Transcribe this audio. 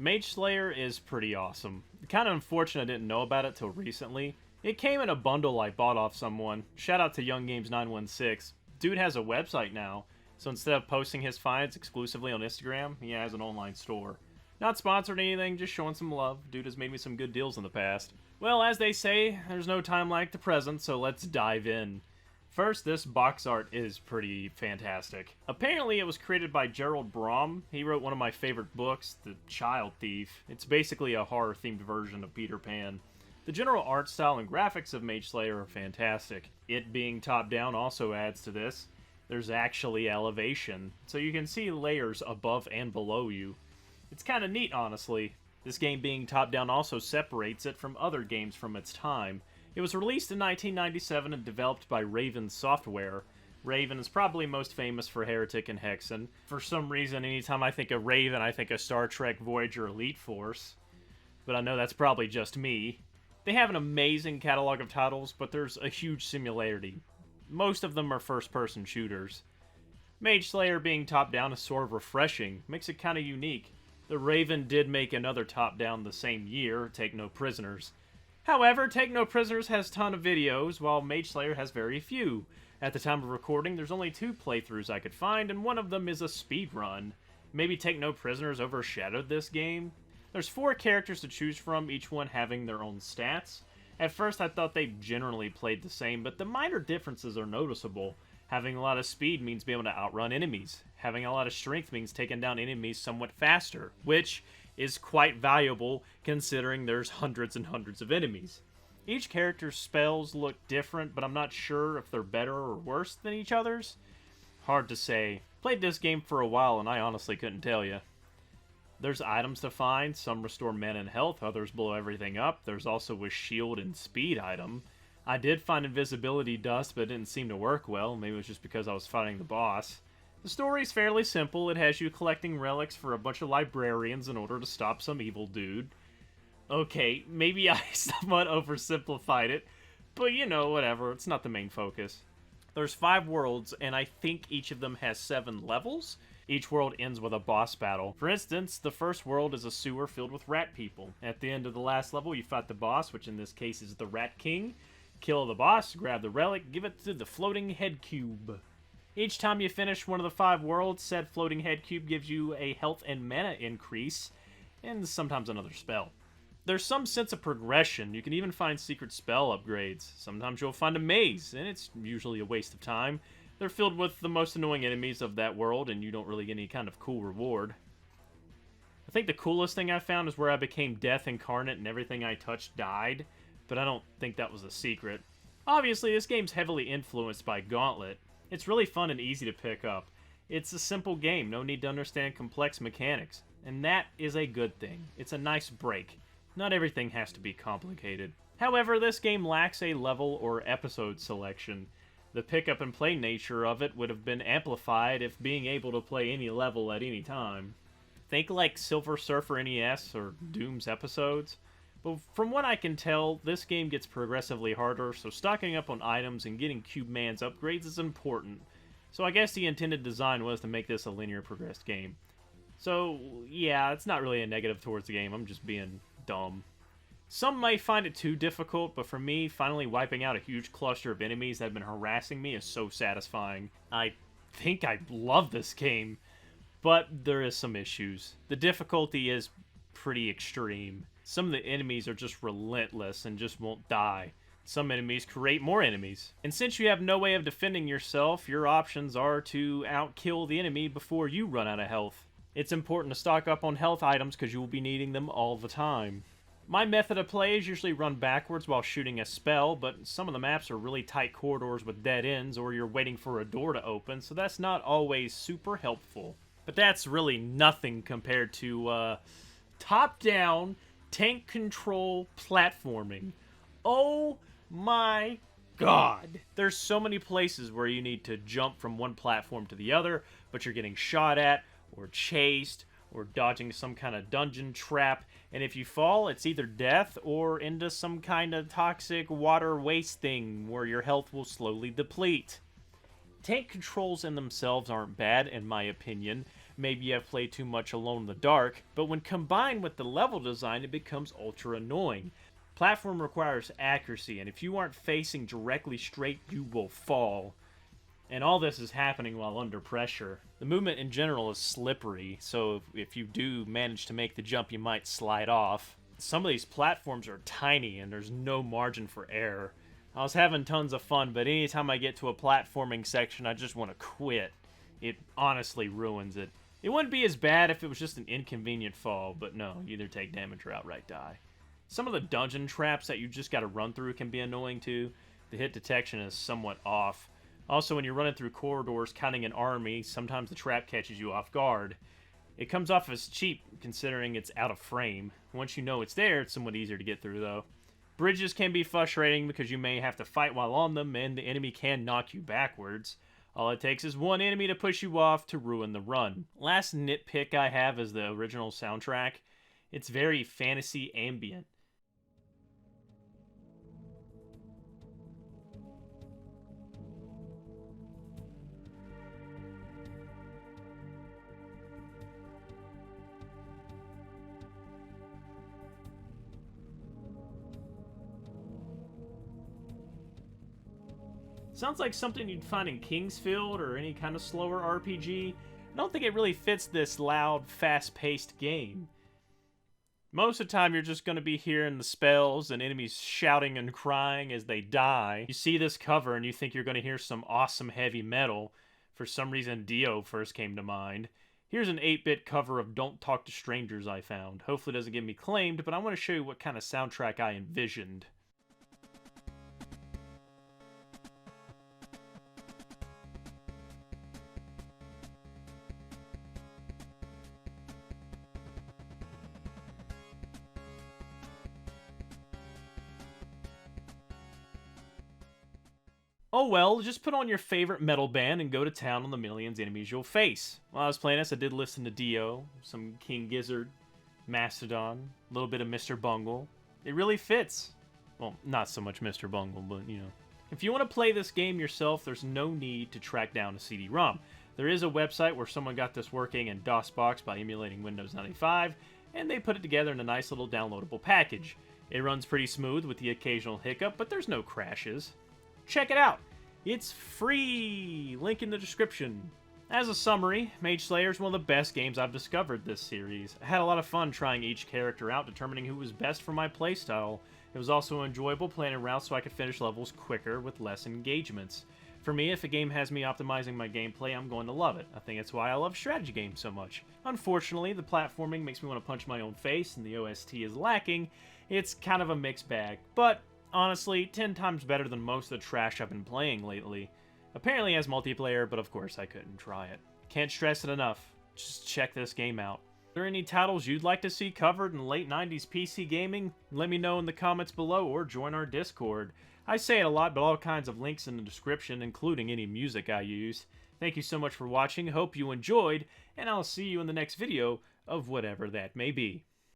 MageSlayer is pretty awesome. Kind of unfortunate I didn't know about it till recently. It came in a bundle I bought off someone. Shout out to Young Games 916. Dude has a website now, so instead of posting his finds exclusively on Instagram, he has an online store. Not sponsored or anything, just showing some love. Dude has made me some good deals in the past. Well, as they say, there's no time like the present, so let's dive in. First, this box art is pretty fantastic. Apparently, it was created by Brom. He wrote one of my favorite books, The Child Thief. It's basically a horror-themed version of Peter Pan. The general art style and graphics of MageSlayer are fantastic. It being top-down also adds to this. There's actually elevation, so you can see layers above and below you. It's kind of neat, honestly. This game being top-down also separates it from other games from its time. It was released in 1997 and developed by Raven Software. Raven is probably most famous for Heretic and Hexen. For some reason, anytime I think of Raven, I think of Star Trek Voyager Elite Force. But I know that's probably just me. They have an amazing catalog of titles, but there's a huge similarity. Most of them are first-person shooters. MageSlayer being top-down is sort of refreshing, makes it kind of unique. The Raven did make another top-down the same year, Take No Prisoners. However, Take No Prisoners has a ton of videos, while MageSlayer has very few. At the time of recording, there's only 2 playthroughs I could find, and one of them is a speedrun. Maybe Take No Prisoners overshadowed this game? There's 4 characters to choose from, each one having their own stats. At first I thought they generally played the same, but the minor differences are noticeable. Having a lot of speed means being able to outrun enemies. Having a lot of strength means taking down enemies somewhat faster, which is quite valuable considering there's hundreds and hundreds of enemies. Each character's spells look different, but I'm not sure if they're better or worse than each other's. Hard to say. Played this game for a while and I honestly couldn't tell you. There's items to find, some restore mana and health, others blow everything up. There's also a shield and speed item. I did find invisibility dust, but it didn't seem to work well. Maybe it was just because I was fighting the boss. The story's fairly simple. It has you collecting relics for a bunch of librarians in order to stop some evil dude. Okay, maybe I somewhat oversimplified it, but you know, whatever. It's not the main focus. There's 5 worlds, and I think each of them has 7 levels. Each world ends with a boss battle. For instance, the first world is a sewer filled with rat people. At the end of the last level, you fight the boss, which in this case is the Rat King. Kill the boss, grab the relic, give it to the floating head cube. Each time you finish one of the 5 worlds, said floating head cube gives you a health and mana increase, and sometimes another spell. There's some sense of progression. You can even find secret spell upgrades. Sometimes you'll find a maze, and it's usually a waste of time. They're filled with the most annoying enemies of that world, and you don't really get any kind of cool reward. I think the coolest thing I found is where I became Death Incarnate and everything I touched died, but I don't think that was a secret. Obviously, this game's heavily influenced by Gauntlet. It's really fun and easy to pick up. It's a simple game, no need to understand complex mechanics. And that is a good thing. It's a nice break. Not everything has to be complicated. However, this game lacks a level or episode selection. The pick-up and play nature of it would have been amplified if being able to play any level at any time. Think like Silver Surfer NES or Doom's episodes. But from what I can tell, this game gets progressively harder, so stocking up on items and getting Cube Man's upgrades is important. So I guess the intended design was to make this a linear progressed game. So, yeah, it's not really a negative towards the game, I'm just being dumb. Some might find it too difficult, but for me, finally wiping out a huge cluster of enemies that have been harassing me is so satisfying. I think I love this game, but there is some issues. The difficulty is pretty extreme. Some of the enemies are just relentless and just won't die. Some enemies create more enemies. And since you have no way of defending yourself, your options are to outkill the enemy before you run out of health. It's important to stock up on health items because you will be needing them all the time. My method of play is usually run backwards while shooting a spell, but some of the maps are really tight corridors with dead ends or you're waiting for a door to open, so that's not always super helpful. But that's really nothing compared to top-down tank control platforming. Oh my god. There's so many places where you need to jump from one platform to the other, but you're getting shot at, or chased, or dodging some kind of dungeon trap, and if you fall, it's either death or into some kind of toxic water waste thing where your health will slowly deplete. Tank controls in themselves aren't bad, in my opinion. maybe you have played too much Alone in the Dark, but when combined with the level design, it becomes ultra annoying. Platform requires accuracy, and if you aren't facing directly straight, you will fall. And all this is happening while under pressure. The movement in general is slippery, so if you do manage to make the jump, you might slide off. Some of these platforms are tiny, and there's no margin for error. I was having tons of fun, but anytime I get to a platforming section, I just want to quit. It honestly ruins it. It wouldn't be as bad if it was just an inconvenient fall, but no, you either take damage or outright die. Some of the dungeon traps that you just gotta run through can be annoying too. The hit detection is somewhat off. Also, when you're running through corridors counting an army, sometimes the trap catches you off guard. It comes off as cheap, considering it's out of frame. Once you know it's there, it's somewhat easier to get through, though. Bridges can be frustrating because you may have to fight while on them, and the enemy can knock you backwards. All it takes is one enemy to push you off to ruin the run. Last nitpick I have is the original soundtrack. It's very fantasy ambient. Sounds like something you'd find in Kingsfield or any kind of slower RPG. I don't think it really fits this loud, fast-paced game. Most of the time, you're just going to be hearing the spells and enemies shouting and crying as they die. You see this cover and you think you're going to hear some awesome heavy metal. For some reason, Dio first came to mind. Here's an 8-bit cover of Don't Talk to Strangers I found. Hopefully it doesn't get me claimed, but I want to show you what kind of soundtrack I envisioned. Oh well, just put on your favorite metal band and go to town on the millions enemies you'll face. While I was playing this, I did listen to Dio, some King Gizzard, Mastodon, a little bit of Mr. Bungle. It really fits. Well, not so much Mr. Bungle, but you know. If you want to play this game yourself, there's no need to track down a CD-ROM. There is a website where someone got this working in DOSBox by emulating Windows 95, and they put it together in a nice little downloadable package. It runs pretty smooth with the occasional hiccup, but there's no crashes. Check it out. It's free! Link in the description. As a summary, MageSlayer is one of the best games I've discovered this series. I had a lot of fun trying each character out, determining who was best for my playstyle. It was also enjoyable planning routes so I could finish levels quicker with less engagements. For me, if a game has me optimizing my gameplay, I'm going to love it. I think that's why I love strategy games so much. Unfortunately, the platforming makes me want to punch my own face, and the OST is lacking. It's kind of a mixed bag, but honestly, 10 times better than most of the trash I've been playing lately. Apparently it has multiplayer, but of course I couldn't try it. Can't stress it enough. Just check this game out. Are there any titles you'd like to see covered in late 90s PC gaming? Let me know in the comments below or join our Discord. I say it a lot, but all kinds of links in the description, including any music I use. Thank you so much for watching, hope you enjoyed, and I'll see you in the next video of whatever that may be.